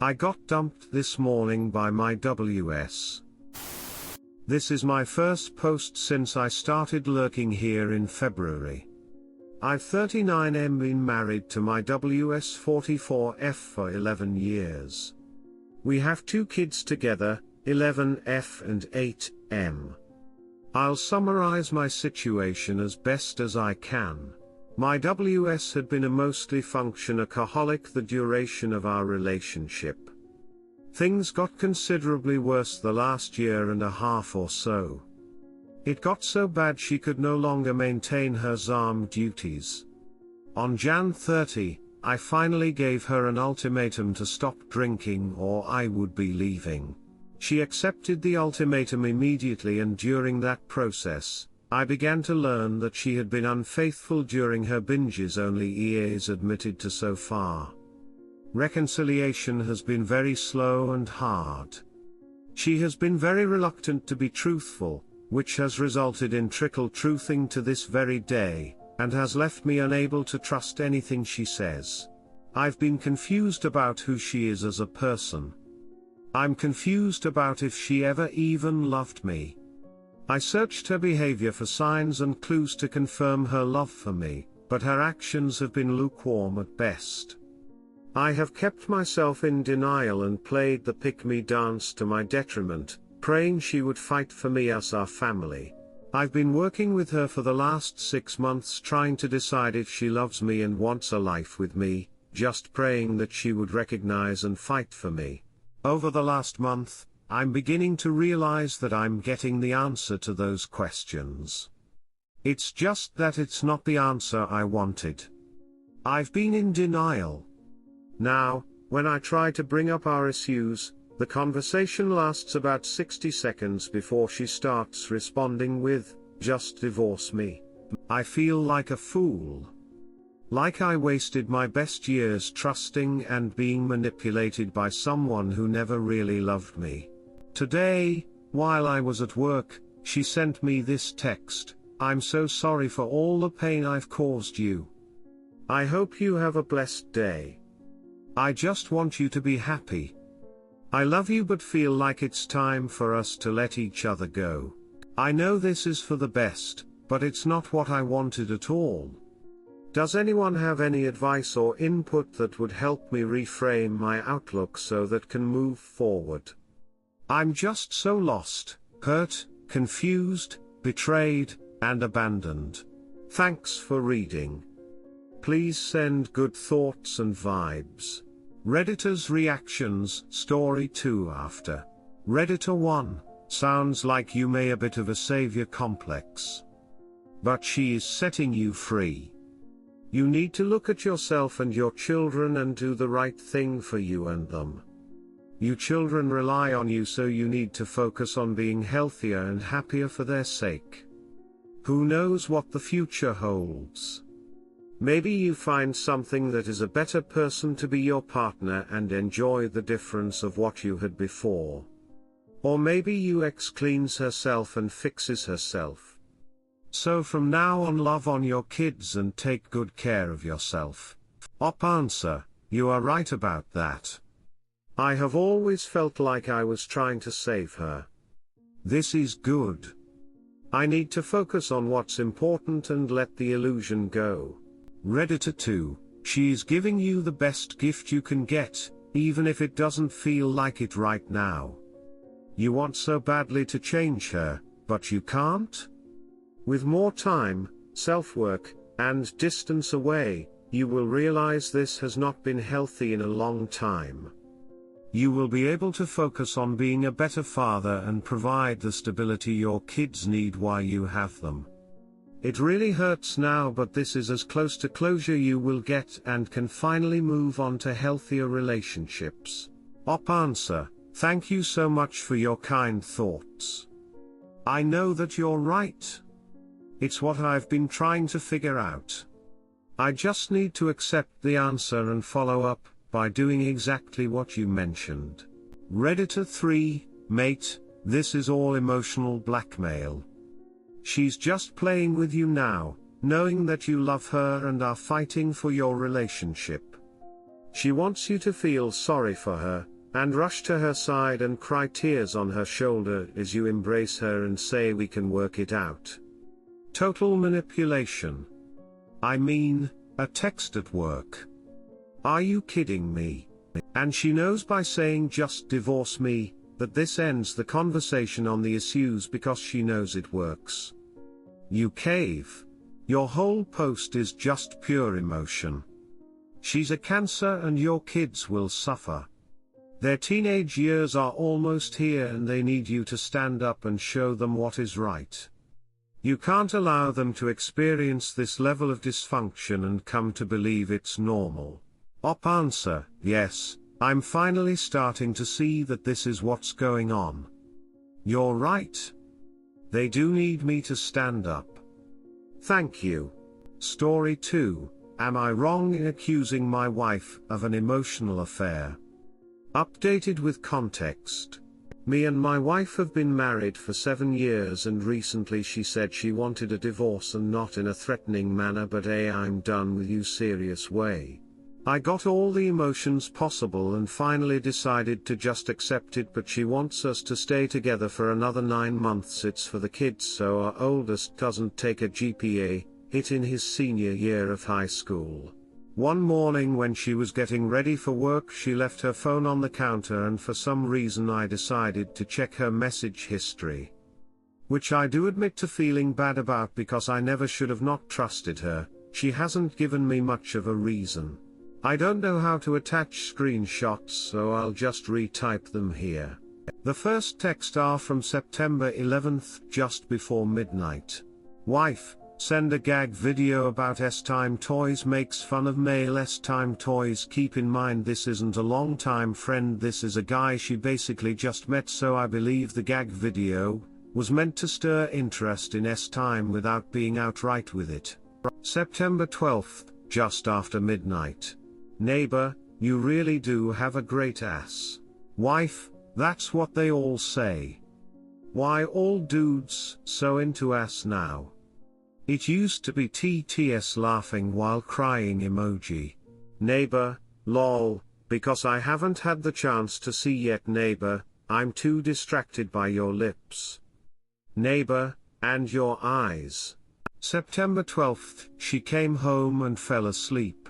I got dumped this morning by my WS. This is my first post since I started lurking here in February. I've 39M been married to my WS 44F for 11 years. We have 2 kids together, 11F and 8M. I'll summarize my situation as best as I can. My WS had been a mostly function-aholic the duration of our relationship. Things got considerably worse the last year and a half or so. It got so bad she could no longer maintain her ZARM duties. On Jan 30, I finally gave her an ultimatum to stop drinking or I would be leaving. She accepted the ultimatum immediately, and during that process, I began to learn that she had been unfaithful during her binges only EA is admitted to so far. Reconciliation has been very slow and hard. She has been very reluctant to be truthful, which has resulted in trickle-truthing to this very day, and has left me unable to trust anything she says. I've been confused about who she is as a person. I'm confused about if she ever even loved me. I searched her behavior for signs and clues to confirm her love for me, but her actions have been lukewarm at best. I have kept myself in denial and played the pick-me dance to my detriment, praying she would fight for me as our family. I've been working with her for the last 6 months trying to decide if she loves me and wants a life with me, just praying that she would recognize and fight for me. Over the last month, I'm beginning to realize that I'm getting the answer to those questions. It's just that it's not the answer I wanted. I've been in denial. Now, when I try to bring up our issues, the conversation lasts about 60 seconds before she starts responding with, "Just divorce me." I feel like a fool. Like I wasted my best years trusting and being manipulated by someone who never really loved me. Today, while I was at work, she sent me this text: "I'm so sorry for all the pain I've caused you. I hope you have a blessed day. I just want you to be happy. I love you but feel like it's time for us to let each other go. I know this is for the best, but it's not what I wanted at all. Does anyone have any advice or input that would help me reframe my outlook so that can move forward? I'm just so lost, hurt, confused, betrayed, and abandoned. Thanks for reading. Please send good thoughts and vibes. Redditor's reactions, story 2 after. Redditor 1, sounds like you may a bit of a savior complex. But she is setting you free. You need to look at yourself and your children and do the right thing for you and them. You children rely on you, so you need to focus on being healthier and happier for their sake. Who knows what the future holds? Maybe you find something that is a better person to be your partner and enjoy the difference of what you had before. Or maybe UX cleans herself and fixes herself. So from now on, love on your kids and take good care of yourself. Op answer, you are right about that. I have always felt like I was trying to save her. This is good. I need to focus on what's important and let the illusion go. Redditor 2, she's giving you the best gift you can get, even if it doesn't feel like it right now. You want so badly to change her, but you can't? With more time, self-work, and distance away, you will realize this has not been healthy in a long time. You will be able to focus on being a better father and provide the stability your kids need while you have them. It really hurts now, but this is as close to closure you will get and can finally move on to healthier relationships. Op answer, thank you so much for your kind thoughts. I know that you're right. It's what I've been trying to figure out. I just need to accept the answer and follow up by doing exactly what you mentioned. Redditor 3, mate, this is all emotional blackmail. She's just playing with you now, knowing that you love her and are fighting for your relationship. She wants you to feel sorry for her, and rush to her side and cry tears on her shoulder as you embrace her and say we can work it out. Total manipulation. I mean, a text at work. Are you kidding me? And she knows by saying just divorce me, that this ends the conversation on the issues because she knows it works. You cave. Your whole post is just pure emotion. She's a cancer and your kids will suffer. Their teenage years are almost here and they need you to stand up and show them what is right. You can't allow them to experience this level of dysfunction and come to believe it's normal. Answer: yes, I'm finally starting to see that this is what's going on. You're right. They do need me to stand up. Thank you. Story 2. Am I wrong in accusing my wife of an emotional affair? Updated with context. Me and my wife have been married for 7 years and recently she said she wanted a divorce and not in a threatening manner but I'm done with you serious way. I got all the emotions possible and finally decided to just accept it, but she wants us to stay together for another 9 months. It's for the kids so our oldest doesn't take a GPA hit in his senior year of high school. One morning when she was getting ready for work she left her phone on the counter and for some reason I decided to check her message history. Which I do admit to feeling bad about because I never should have not trusted her. She hasn't given me much of a reason. I don't know how to attach screenshots so I'll just retype them here. The first text are from September 11th, just before midnight. Wife, send a gag video about S-Time toys, makes fun of male S-Time toys. Keep in mind this isn't a long-time friend, this is a guy she basically just met, so I believe the gag video was meant to stir interest in S-Time without being outright with it. September 12th, just after midnight. Neighbor, you really do have a great ass. Wife, that's what they all say. Why all dudes so into ass now? It used to be TTS laughing while crying emoji. Neighbor, lol, because I haven't had the chance to see yet. Neighbor, I'm too distracted by your lips. Neighbor, and your eyes. September 12th, she came home and fell asleep.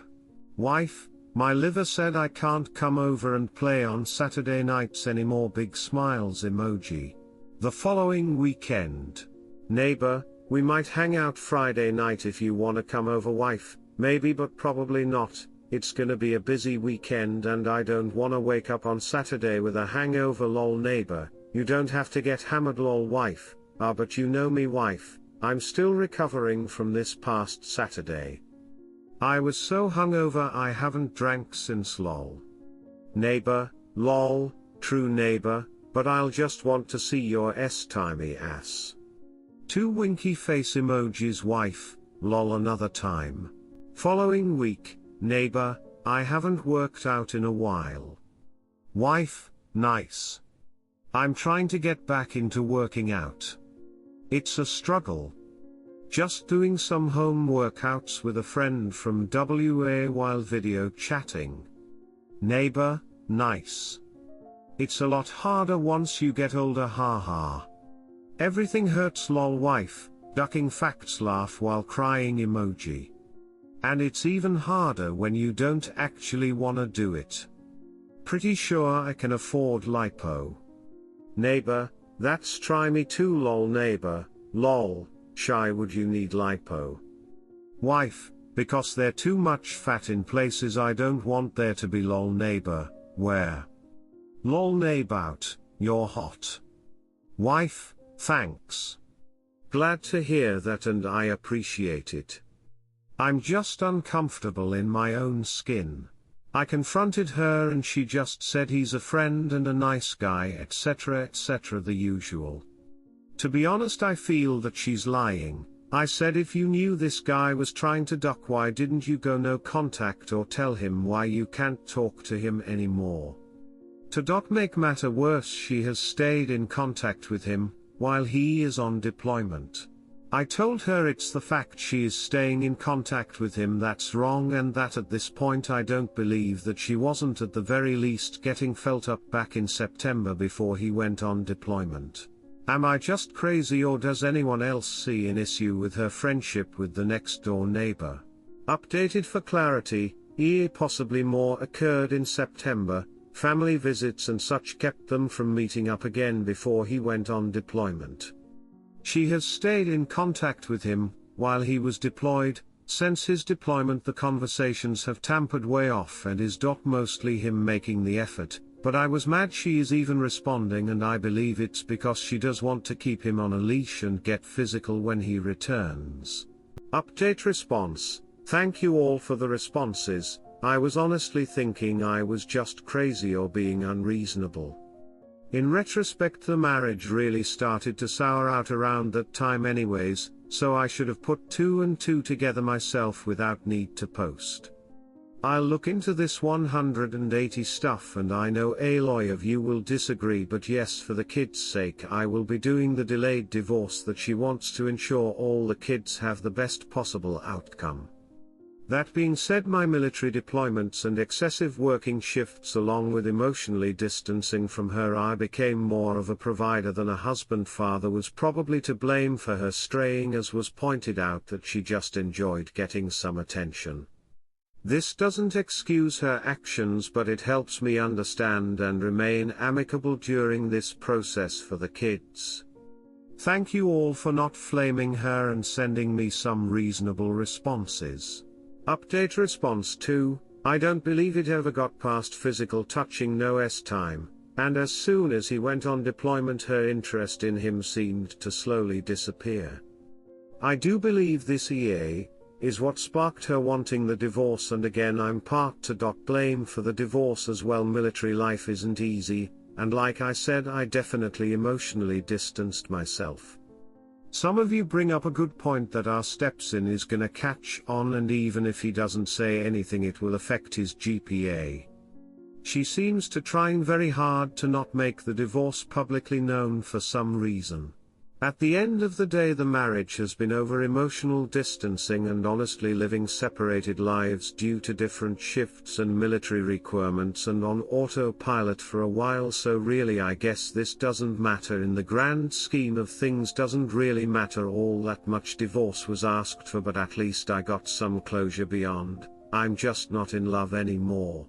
Wife, my liver said I can't come over and play on Saturday nights anymore. Big smiles emoji. The following weekend. Neighbor, we might hang out Friday night if you wanna come over. Wife, maybe but probably not. It's gonna be a busy weekend and I don't wanna wake up on Saturday with a hangover. Lol. Neighbor, you don't have to get hammered. Lol. Wife, but you know me. Wife, I'm still recovering from this past Saturday. I was so hungover I haven't drank since. Lol. Neighbor, lol, true neighbor, but I'll just want to see your S-timey ass. 2 winky face emojis. Wife, lol, another time. Following week. Neighbor, I haven't worked out in a while. Wife, nice. I'm trying to get back into working out. It's a struggle. Just doing some home workouts with a friend from WA while video chatting. Neighbor, nice. It's a lot harder once you get older. Haha. Everything hurts. Lol. Wife, ducking facts, laugh while crying emoji. And it's even harder when you don't actually wanna do it. Pretty sure I can afford lipo. Neighbor, that's try me too. Lol. Neighbor, lol, shy would you need lipo? Wife, because they're too much fat in places I don't want there to be. Lol. Neighbor, where? Lol. Neighbout, you're hot. Wife, thanks. Glad to hear that and I appreciate it. I'm just uncomfortable in my own skin. I confronted her and she just said he's a friend and a nice guy, etc., etc., the usual. To be honest, I feel that she's lying. I said, if you knew this guy was trying to duck, why didn't you go no contact or tell him why you can't talk to him anymore? To make matter worse, she has stayed in contact with him while he is on deployment. I told her it's the fact she is staying in contact with him that's wrong, and that at this point I don't believe that she wasn't at the very least getting felt up back in September before he went on deployment. Am I just crazy, or does anyone else see an issue with her friendship with the next door neighbor? Updated for clarity, possibly more occurred in September. Family visits and such kept them from meeting up again before he went on deployment. She has stayed in contact with him while he was deployed. Since his deployment the conversations have tampered way off and is mostly him making the effort, but I was mad she is even responding, and I believe it's because she does want to keep him on a leash and get physical when he returns. Update response: thank you all for the responses. I was honestly thinking I was just crazy or being unreasonable. In retrospect, the marriage really started to sour out around that time anyways, so I should have put 2 and 2 together myself without need to post. I'll look into this 180 stuff, and I know a lot of you will disagree, but yes, for the kids' sake I will be doing the delayed divorce that she wants to ensure all the kids have the best possible outcome. That being said, my military deployments and excessive working shifts along with emotionally distancing from her, I became more of a provider than a husband. Father was probably to blame for her straying, as was pointed out that she just enjoyed getting some attention. This doesn't excuse her actions, but it helps me understand and remain amicable during this process for the kids. Thank you all for not flaming her and sending me some reasonable responses. Update response 2, I don't believe it ever got past physical touching time, and as soon as he went on deployment her interest in him seemed to slowly disappear. I do believe this is what sparked her wanting the divorce, and again I'm part to blame for the divorce as well. Military life isn't easy, and like I said, I definitely emotionally distanced myself. Some of you bring up a good point that our stepson is gonna catch on, and even if he doesn't say anything it will affect his GPA. She seems to trying very hard to not make the divorce publicly known for some reason. At the end of the day, the marriage has been over emotional distancing and honestly living separated lives due to different shifts and military requirements and on autopilot for a while, so really I guess this doesn't matter in the grand scheme of things, doesn't really matter all that much. Divorce was asked for, but at least I got some closure beyond, I'm just not in love anymore.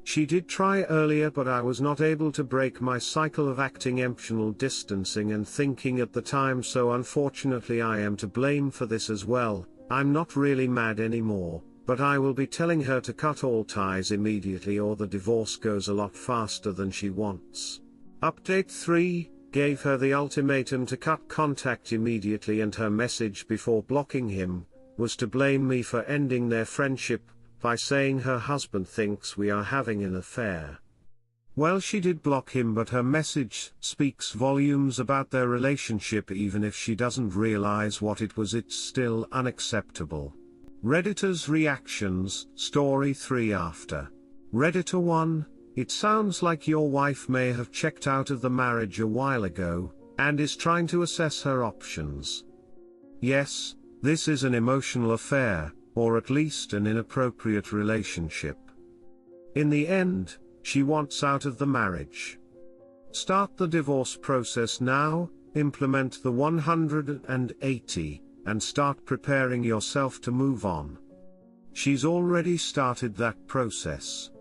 She did try earlier, but I was not able to break my cycle of acting emotional distancing and thinking at the time, so unfortunately I am to blame for this as well. I'm not really mad anymore, but I will be telling her to cut all ties immediately or the divorce goes a lot faster than she wants. Update 3, gave her the ultimatum to cut contact immediately, and her message before blocking him was to blame me for ending their friendship by saying her husband thinks we are having an affair. Well, she did block him, but her message speaks volumes about their relationship. Even if she doesn't realize what it was, it's still unacceptable. Redditor's reactions, story 3 after. Redditor 1, it sounds like your wife may have checked out of the marriage a while ago, and is trying to assess her options. Yes, this is an emotional affair, or at least an inappropriate relationship. In the end, she wants out of the marriage. Start the divorce process now, implement the 180, and start preparing yourself to move on. She's already started that process.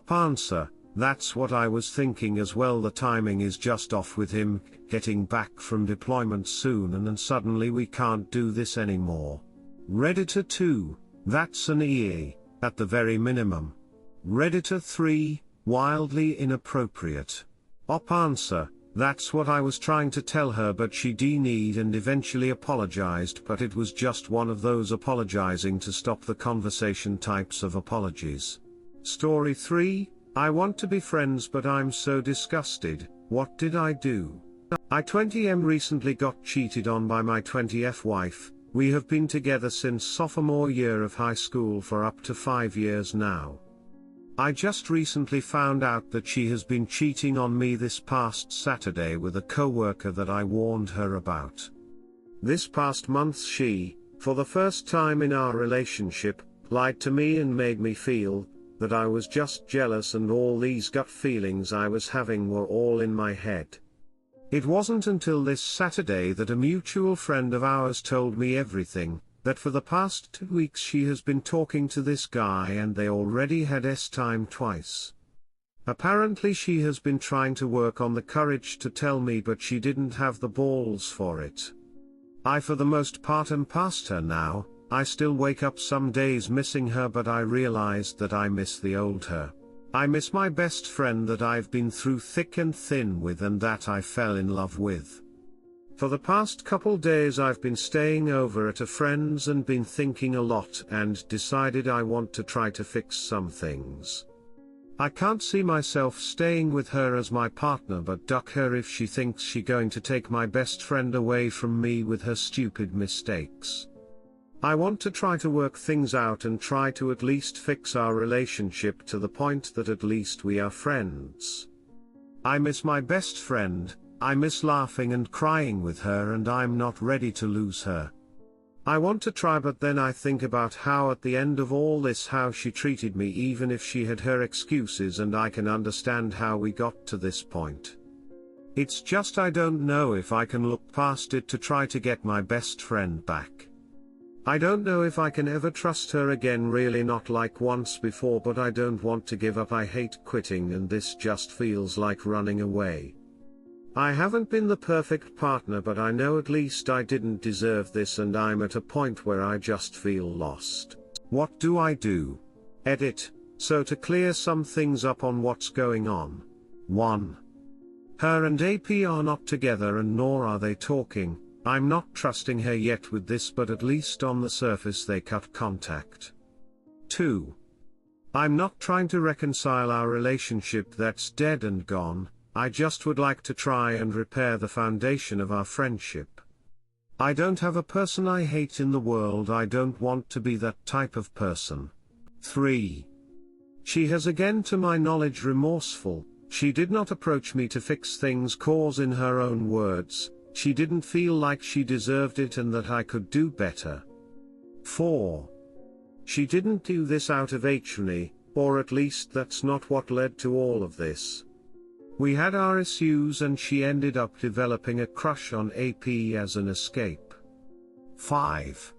Answer: that's what I was thinking as well. The timing is just off with him getting back from deployment soon, and then suddenly we can't do this anymore. Redditor 2, that's an at the very minimum. Redditor 3, wildly inappropriate. Answer: that's what I was trying to tell her, but she denied and eventually apologized, but it was just one of those apologizing to stop the conversation types of apologies. Story 3, I want to be friends but I'm so disgusted, what did I do? I 20M recently got cheated on by my 20F wife. We have been together since sophomore year of high school for up to 5 years now. I just recently found out that she has been cheating on me this past Saturday with a coworker that I warned her about. This past month she, for the first time in our relationship, lied to me and made me feel that I was just jealous, and all these gut feelings I was having were all in my head. It wasn't until this Saturday that a mutual friend of ours told me everything, that for the past 2 weeks she has been talking to this guy and they already had time twice. Apparently she has been trying to work on the courage to tell me, but she didn't have the balls for it. I for the most part am past her now. I still wake up some days missing her, but I realized that I miss the old her. I miss my best friend that I've been through thick and thin with and that I fell in love with. For the past couple days I've been staying over at a friend's and been thinking a lot and decided I want to try to fix some things. I can't see myself staying with her as my partner, but duck her if she thinks she's going to take my best friend away from me with her stupid mistakes. I want to try to work things out and try to at least fix our relationship to the point that at least we are friends. I miss my best friend, I miss laughing and crying with her, and I'm not ready to lose her. I want to try, but then I think about how at the end of all this how she treated me, even if she had her excuses, and I can understand how we got to this point. It's just I don't know if I can look past it to try to get my best friend back. I don't know if I can ever trust her again, really not like once before, but I don't want to give up. I hate quitting and this just feels like running away. I haven't been the perfect partner, but I know at least I didn't deserve this, and I'm at a point where I just feel lost. What do I do? Edit. So to clear some things up on what's going on. 1. Her and AP are not together and nor are they talking. I'm not trusting her yet with this, but at least on the surface they cut contact. 2. I'm not trying to reconcile our relationship that's dead and gone, I just would like to try and repair the foundation of our friendship. I don't have a person I hate in the world, I don't want to be that type of person. 3. She has again, to my knowledge, remorseful. She did not approach me to fix things cause, in her own words, she didn't feel like she deserved it and that I could do better. 4. She didn't do this out of hatred, or at least that's not what led to all of this. We had our issues and she ended up developing a crush on AP as an escape. 5.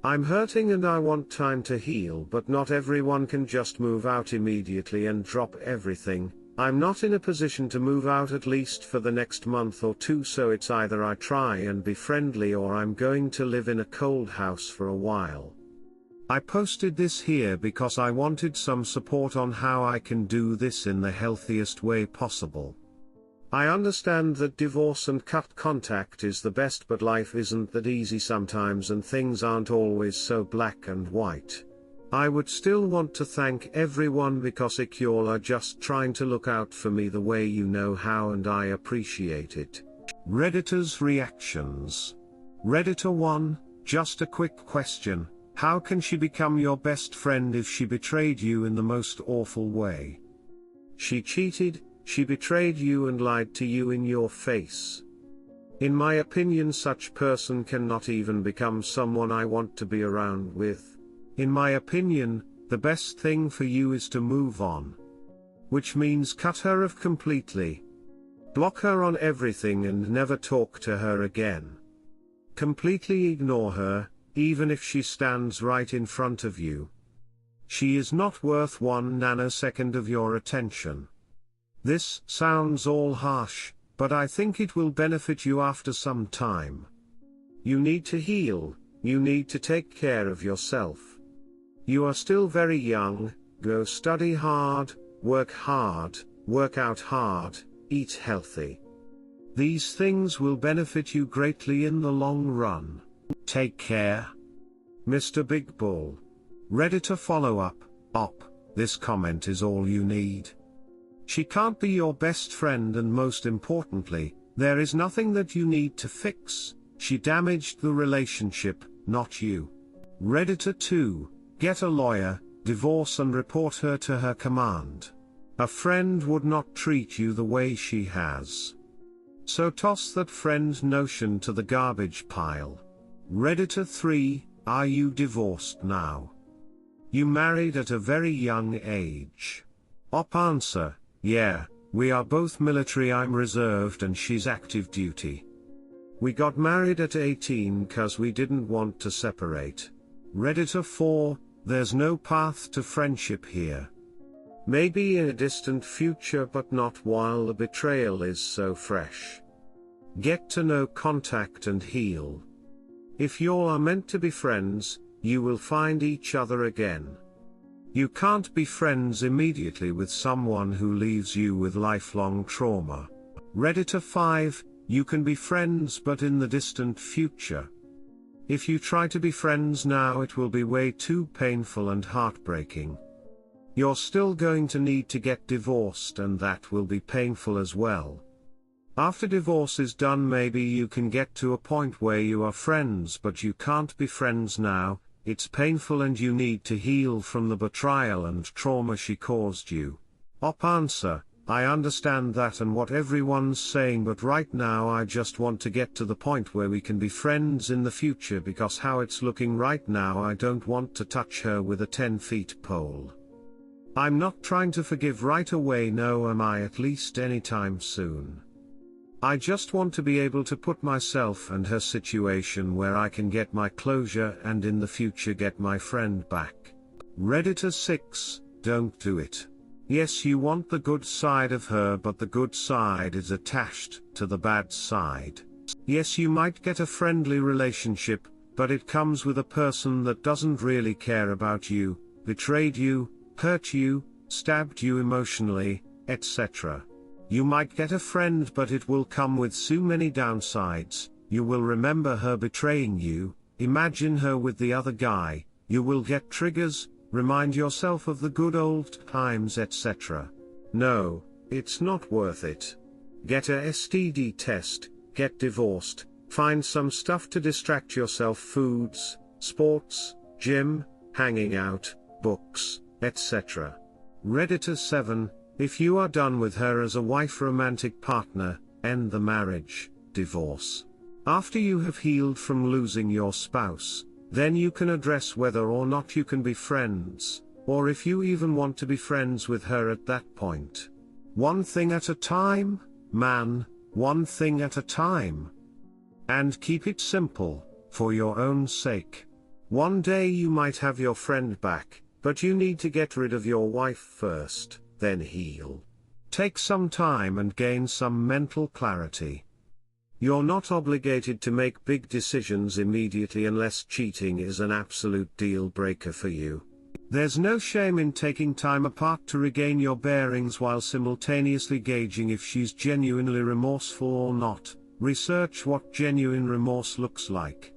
I'm hurting and I want time to heal, but not everyone can just move out immediately and drop everything. I'm not in a position to move out at least for the next month or 2, so it's either I try and be friendly or I'm going to live in a cold house for a while. I posted this here because I wanted some support on how I can do this in the healthiest way possible. I understand that divorce and cut contact is the best, but life isn't that easy sometimes and things aren't always so black and white. I would still want to thank everyone because y'all are just trying to look out for me the way you know how, and I appreciate it. Redditors' reactions. Redditor 1, just a quick question. How can she become your best friend if she betrayed you in the most awful way? She cheated, she betrayed you and lied to you in your face. In my opinion, such person cannot even become someone I want to be around with. In my opinion, the best thing for you is to move on. Which means cut her off completely. Block her on everything and never talk to her again. Completely ignore her, even if she stands right in front of you. She is not worth 1 nanosecond of your attention. This sounds all harsh, but I think it will benefit you after some time. You need to heal, you need to take care of yourself. You are still very young, go study hard, work out hard, eat healthy. These things will benefit you greatly in the long run. Take care. Mr. Big Bull. Redditor follow-up, this comment is all you need. She can't be your best friend, and most importantly, there is nothing that you need to fix. She damaged the relationship, not you. Redditor 2. Get a lawyer, divorce and report her to her command. A friend would not treat you the way she has. So toss that friend notion to the garbage pile. Redditor 3, are you divorced now? You married at a very young age. Op answer, yeah, we are both military, I'm reserved and she's active duty. We got married at 18 cause we didn't want to separate. Redditor 4, there's no path to friendship here. Maybe in a distant future but not while the betrayal is so fresh. Get to know contact and heal. If you are meant to be friends, you will find each other again. You can't be friends immediately with someone who leaves you with lifelong trauma. Redditor 5, you can be friends but in the distant future. If you try to be friends now it will be way too painful and heartbreaking. You're still going to need to get divorced and that will be painful as well. After divorce is done maybe you can get to a point where you are friends but you can't be friends now, it's painful and you need to heal from the betrayal and trauma she caused you. Op answer, I understand that and what everyone's saying but right now I just want to get to the point where we can be friends in the future because how it's looking right now I don't want to touch her with a 10-foot pole. I'm not trying to forgive right away, no am I, at least anytime soon. I just want to be able to put myself and her situation where I can get my closure and in the future get my friend back. Redditor 6, don't do it. Yes, you want the good side of her but the good side is attached to the bad side. Yes, you might get a friendly relationship, but it comes with a person that doesn't really care about you, betrayed you, hurt you, stabbed you emotionally, etc. You might get a friend but it will come with so many downsides. You will remember her betraying you, imagine her with the other guy, you will get triggers, remind yourself of the good old times etc. No, it's not worth it. Get a STD test, get divorced, find some stuff to distract yourself, foods, sports, gym, hanging out, books, etc. Redditor 7, if you are done with her as a wife romantic partner, end the marriage, divorce. After you have healed from losing your spouse, then you can address whether or not you can be friends, or if you even want to be friends with her at that point. One thing at a time, man, one thing at a time. And keep it simple, for your own sake. One day you might have your friend back, but you need to get rid of your wife first. Then heal. Take some time and gain some mental clarity. You're not obligated to make big decisions immediately unless cheating is an absolute deal breaker for you. There's no shame in taking time apart to regain your bearings while simultaneously gauging if she's genuinely remorseful or not. Research what genuine remorse looks like.